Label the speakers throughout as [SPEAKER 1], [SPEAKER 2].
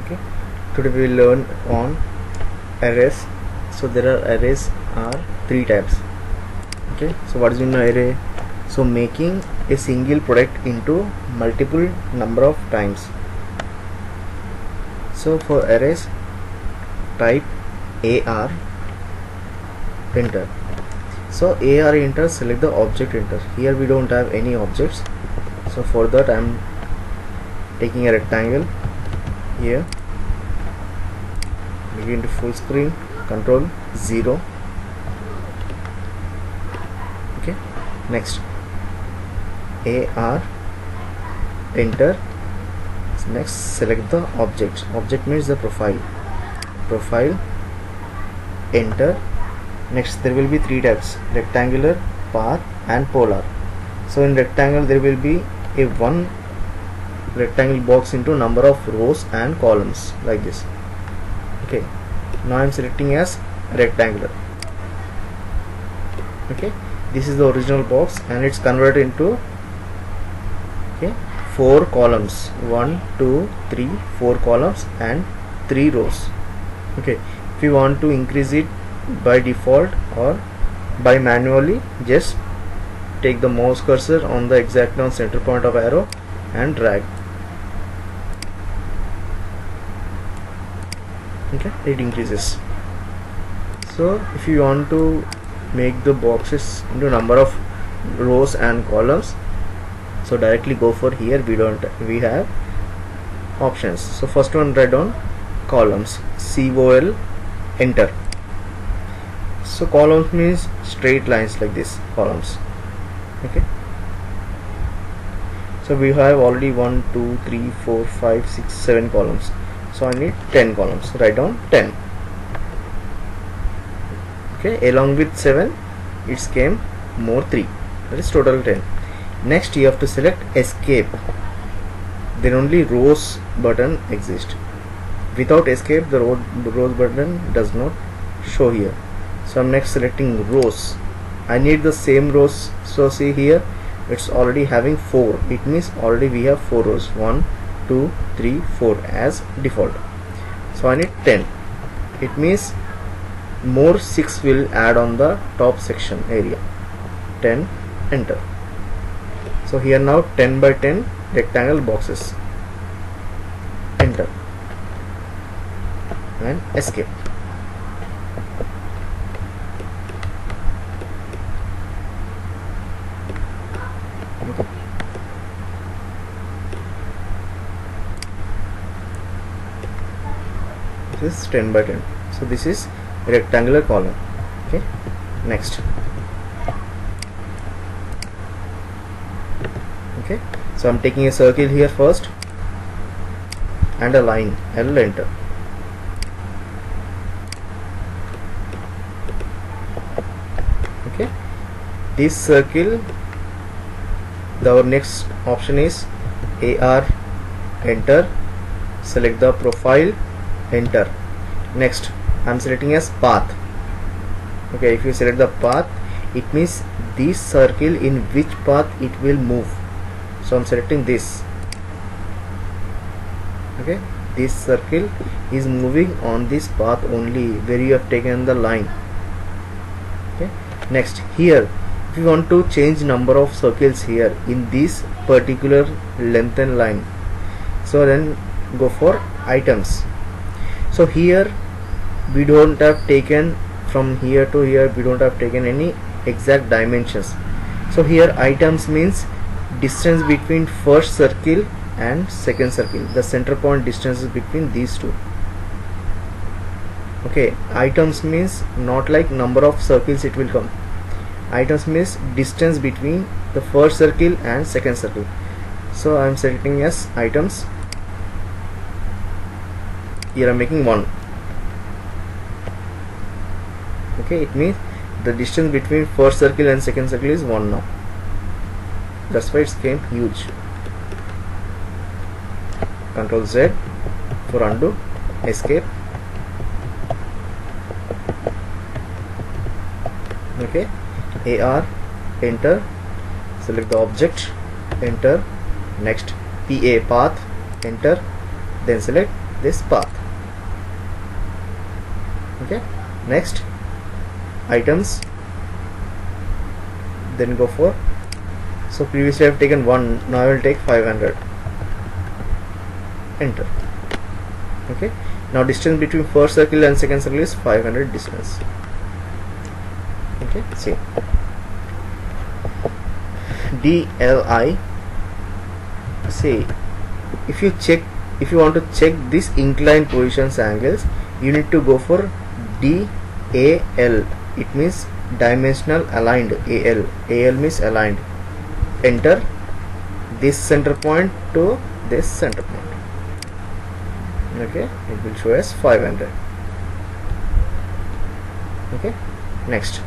[SPEAKER 1] Okay, today we will learn on arrays. So there are arrays are three types. Okay, so what is an array? So making a single product into multiple number of times. So for arrays, type AR, enter. So AR enter, select the object, enter. Here we don't have any objects, so for that I am taking a rectangle here, make it into full screen, control 0. Okay, next AR, enter. Next select the object means the profile, enter. Next there will be three types: rectangular, path and polar. So in rectangle there will be a one rectangle box into number of rows and columns like this. Okay, now I am selecting as rectangular. Okay, this is the original box and it's converted into 4 columns, 1 2 3 4 columns and 3 rows. Okay, if you want to increase it by default or by manually, just take the mouse cursor on the exact on center point of arrow and drag. Okay, it increases. So if you want to make the boxes into number of rows and columns, so directly go for here. We have options. So first one, write down columns, COL, enter. So columns means straight lines like this, columns. Okay, so we have already 1 2 3 4 5 6 7 columns, so I need 10 columns. Write down 10. Okay, along with 7 it came more 3, that is total 10. Next you have to select escape, then only rows button exists. Without escape the rows button does not show here. So I'm next selecting rows. I need the same rows, so see here it's already having 4, it means already we have 4 rows, 1 2 3 4 as default. So I need 10, it means more 6 will add on the top section area. 10, enter. So here now 10 by 10 rectangle boxes, enter and escape. Okay. This is 10 by 10, so this is rectangular column. Okay, next. Okay, so I'm taking a circle here first and a line, L, enter. Okay, this circle, our next option is AR, enter. Select the profile, enter. Next I'm selecting as path. Okay, if you select the path, it means this circle in which path it will move. So I'm selecting this. Okay, this circle is moving on this path only where you have taken the line. Okay, next here if you want to change number of circles here in this particular length and line, so then go for items. So here we don't have taken from here to here, we don't have taken any exact dimensions. So here items means distance between first circle and second circle, the center point distance is between these two. Okay, items means not like number of circles it will come. Items means distance between the first circle and second circle. So I am selecting as items. Here I am making 1. Okay, it means the distance between first circle and second circle is 1 now. That's why it came huge. Control Z for undo, escape. Okay, AR, enter. Select the object, enter. Next PA, path, enter. Then select this path. Okay, next items, then go for, so previously I have taken 1, now I will take 500, enter. Okay, now distance between first circle and second circle is 500 distance. Okay, see, DLI, see, if you want to check this inclined positions angles, you need to go for DAL, it means dimensional aligned. AL means aligned. Enter this center point to this center point. Okay, it will show as 500. Okay, next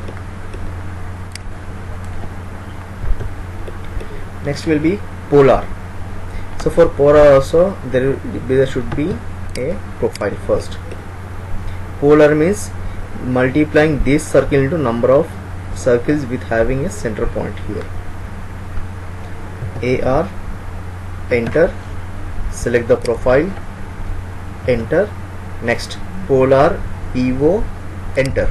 [SPEAKER 1] will be polar. So for polar also there should be a profile first. Polar means multiplying this circle into number of circles with having a center point here. AR, enter, select the profile, enter. Next polar PO, enter.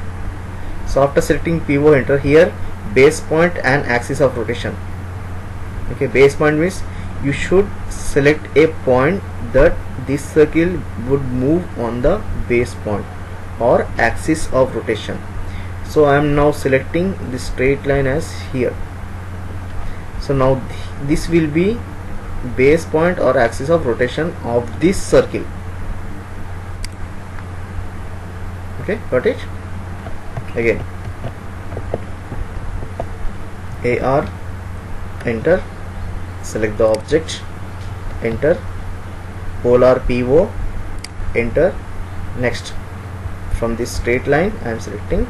[SPEAKER 1] So after selecting PO, enter, here base point and axis of rotation. Okay, base point means you should select a point that this circle would move on the base point or axis of rotation. So I am now selecting the straight line as here. So now this will be base point or axis of rotation of this circle. Okay, got it? Again AR, enter, select the object, enter, polar PO, enter. Next, from this straight line I am selecting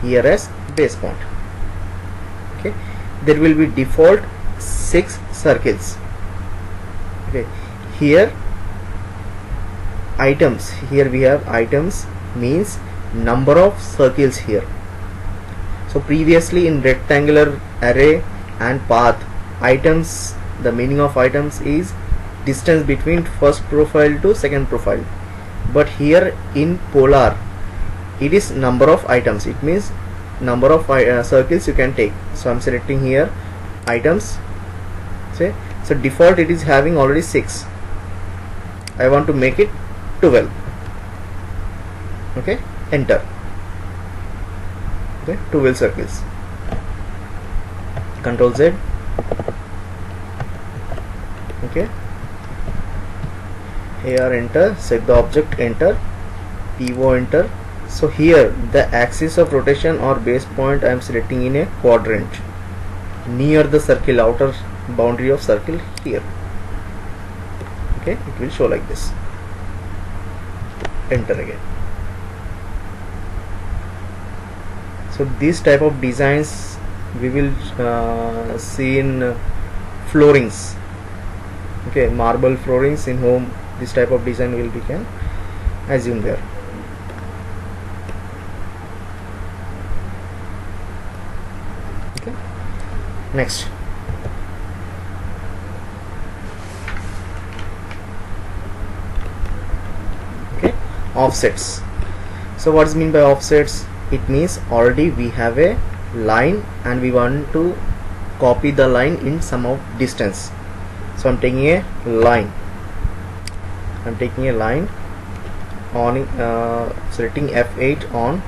[SPEAKER 1] here as base point. Okay, there will be default 6 circles. Okay, here items, here we have items means number of circles here. So previously in rectangular array and path, items, the meaning of items is distance between first profile to second profile, but here in polar it is number of items, it means number of circles you can take. So I am selecting here items. So default it is having already 6, I want to make it 12. Okay, enter. Okay, 12 circles. Control Z. Okay, here enter, set the object, enter, PO, enter. So here the axis of rotation or base point I am selecting in a quadrant near the circle, outer boundary of circle here. Okay, it will show like this. Enter again. So this type of designs we will see in floorings. Okay, marble floorings in home, this type of design will be can assume there. Okay, next okay, offsets. So what is mean by offsets? It means already we have a line and we want to copy the line in some of distance. So I'm taking a line. I'm taking a line on selecting F8 on.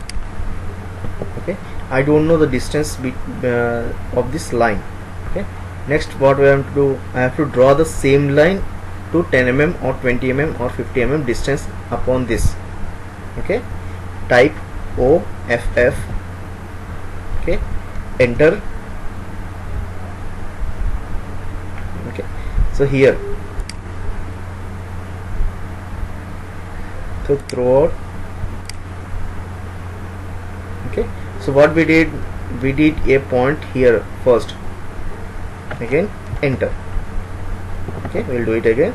[SPEAKER 1] Okay, I don't know the distance of this line. Okay, next what we have to do, I have to draw the same line to 10 mm or 20 mm or 50 mm distance upon this. Okay, type OFF. Okay, enter. Okay, so here, so throughout. Okay, so what we did a point here first, again enter. Okay, we'll do it again,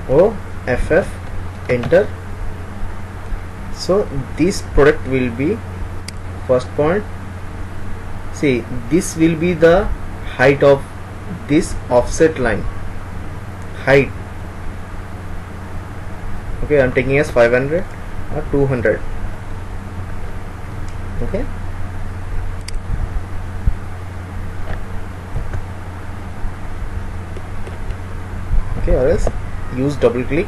[SPEAKER 1] OFF, enter. So this product will be first point. See, this will be the height of this offset line, height. Okay, I'm taking as 500 or 200. Okay, okay, or else use double click,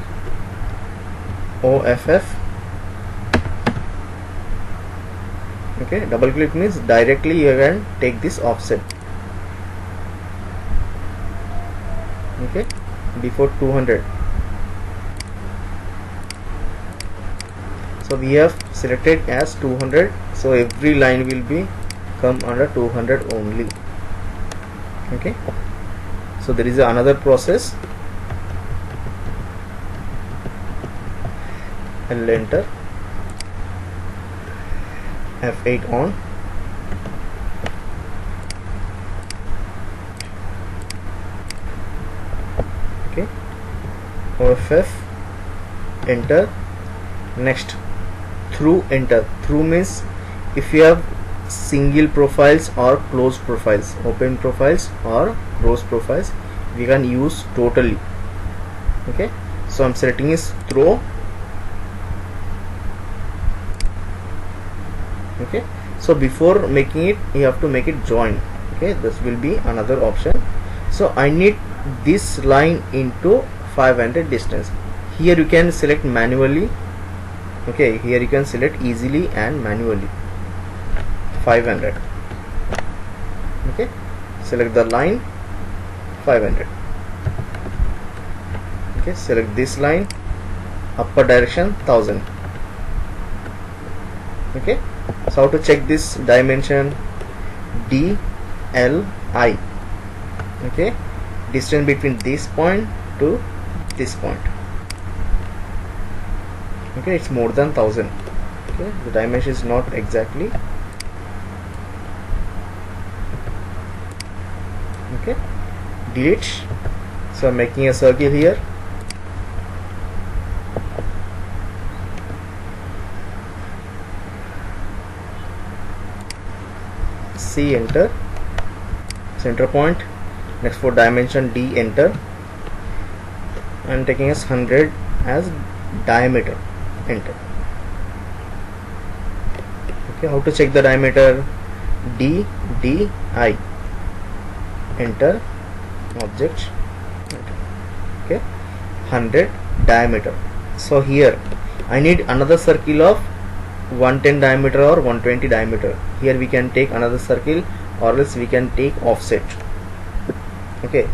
[SPEAKER 1] OFF. Okay, double click means directly you can take this offset. Okay, before 200. So we have selected as 200, so every line will be come under 200 only. Okay, so there is another process. And enter, F8 on. Okay, OFF, enter. Next, through, enter. Through means if you have single profiles or closed profiles, open profiles or closed profiles, we can use totally. Okay, so I'm selecting is through. Okay, so before making it, you have to make it join. Okay, this will be another option. So I need this line into 500 distance. Here you can select manually. Okay, here you can select easily and manually 500. Okay, select the line 500. Okay, select this line, upper direction 1000. Okay, so how to check this dimension? DLI. Okay, distance between this point to this point. Okay, it's more than 1000. Okay, the dimension is not exactly. Okay, delete. So I'm making a circle here. C, enter. Center point. Next for dimension D, enter. I'm taking as 100 as diameter, enter. Okay, how to check the diameter? DI, enter. Object, enter. Okay, 100 diameter. So here I need another circle of 110 diameter or 120 diameter. Here we can take another circle, or else we can take offset. Okay,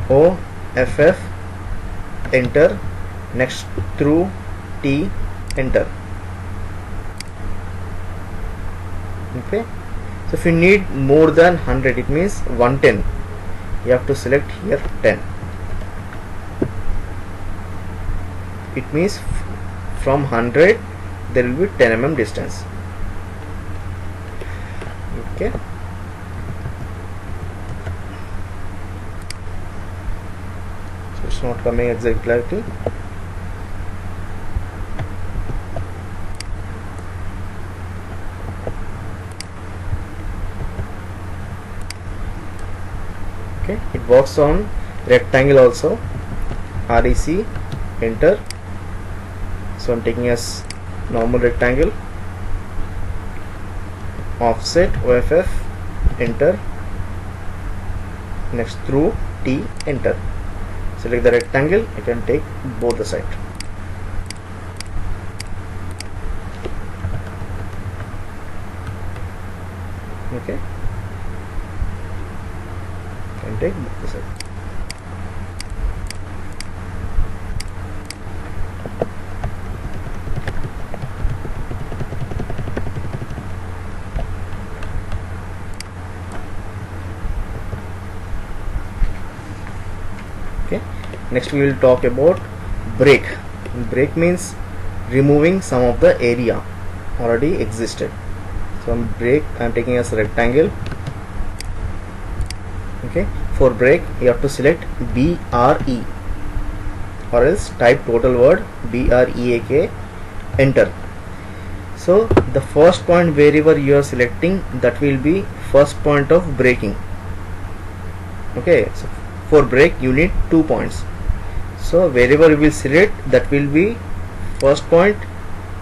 [SPEAKER 1] OFF, enter. Next, through T, enter. Okay, so if you need more than 100, it means 110, you have to select here 10. It means from 100 there will be 10 mm distance. Okay, so it's not coming exactly. Okay, it works on rectangle also. REC, enter. So I'm taking as normal rectangle. Offset, OFF, enter. Next, through T, enter. Select the rectangle, you can take both the sides. Okay, you can take both the sides. Okay, next we will talk about break. Break means removing some of the area already existed. So break, I am taking as a rectangle. Okay, for break you have to select BRE, or else type total word BREAK, enter. So the first point wherever you are selecting, that will be first point of breaking. Okay, so for break you need 2 points. So wherever you will select, that will be first point,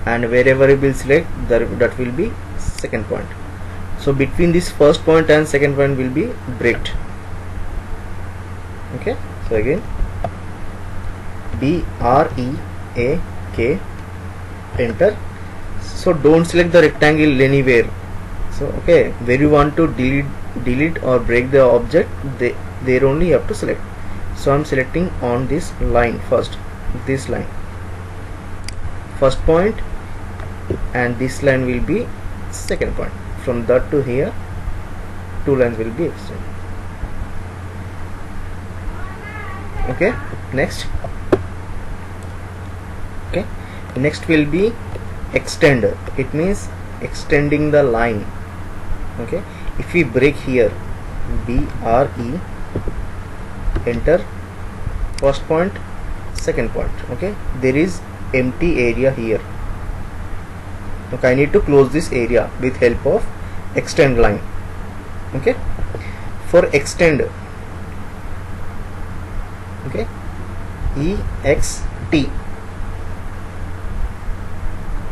[SPEAKER 1] and wherever you will select that will be second point. So between this first point and second point will be breaked. Okay, so again BREAK, enter. So don't select the rectangle anywhere. So okay, where you want to delete or break the object, there only you have to select. So I'm selecting on this line first, this line, first point, and this line will be second point. From that to here, two lines will be extended. Okay, next. Okay, next will be extend. It means extending the line. Okay, if we break here, BRE, enter, first point, second point. Okay, there is empty area here. Okay, I need to close this area with help of extend line. Okay, for extend, okay, EXT,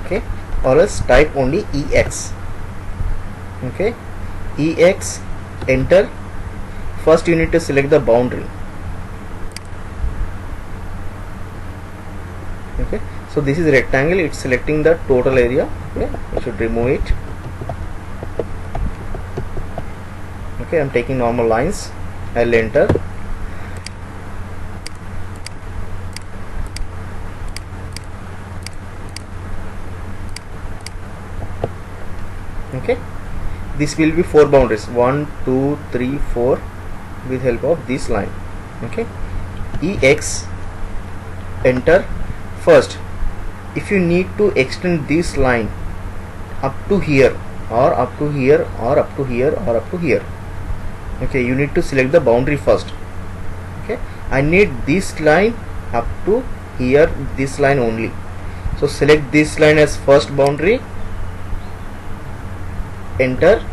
[SPEAKER 1] okay, or else type only EX. Okay, EX, enter. First you need to select the boundary. Okay, so this is rectangle, it's selecting the total area. Okay, I should remove it. Okay, I'm taking normal lines. I'll enter. Okay, this will be 4 boundaries, 1 2 3 4, with help of this line. Okay, EX, enter. First, if you need to extend this line up to here, or up to here, or up to here, or up to here, okay, you need to select the boundary first. Okay, I need this line up to here, this line only. So select this line as first boundary, enter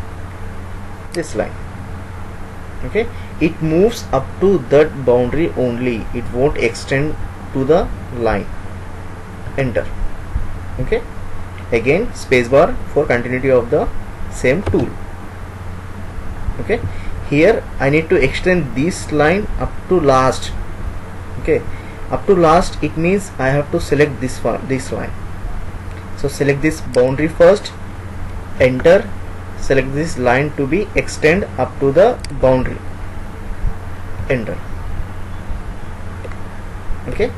[SPEAKER 1] this line. Okay, it moves up to that boundary only, it won't extend to the line. Enter. Okay, again spacebar for continuity of the same tool. Okay, here I need to extend this line up to last. Okay, up to last, it means I have to select this line. So select this boundary first, enter, select this line to be extend up to the boundary, enter. Okay,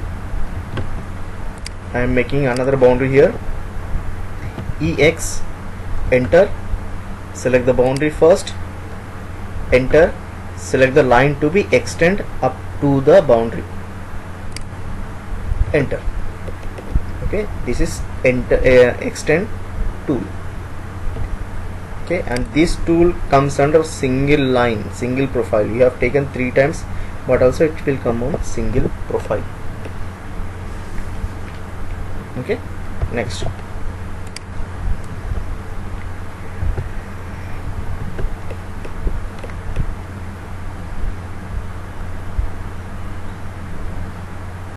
[SPEAKER 1] I am making another boundary here, EX, enter, select the boundary first, enter, select the line to be extend up to the boundary, enter. Okay, this is extend tool. Okay, and this tool comes under single line, single profile. You have taken 3 times, but also it will come on single profile. Okay, next.